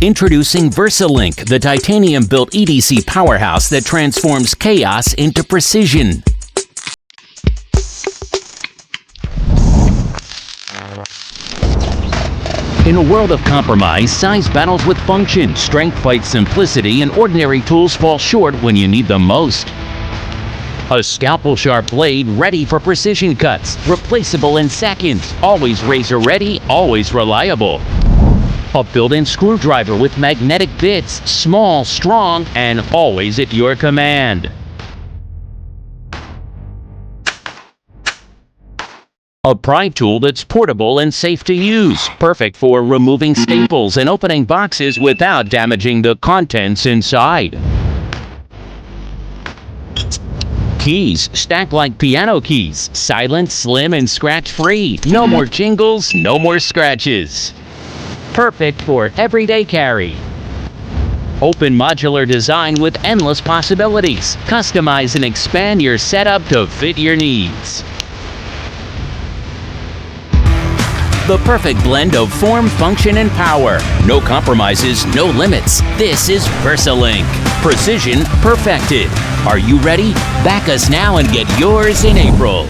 Introducing VersaLink, the titanium-built EDC powerhouse that transforms chaos into precision. In a world of compromise, size battles with function, strength fights simplicity, and ordinary tools fall short when you need them most. A scalpel sharp blade ready for precision cuts, replaceable in seconds, always razor ready, always reliable. A built-in screwdriver with magnetic bits, small, strong, and always at your command. A pry tool that's portable and safe to use, perfect for removing staples and opening boxes without damaging the contents inside. Keys stacked like piano keys, silent, slim, and scratch-free. No more jingles, no more scratches. Perfect for everyday carry. Open modular design with endless possibilities. Customize and expand your setup to fit your needs. The perfect blend of form, function, and power. No compromises, no limits. This is VersaLink. Precision perfected. Are you ready? Back us now and get yours in April.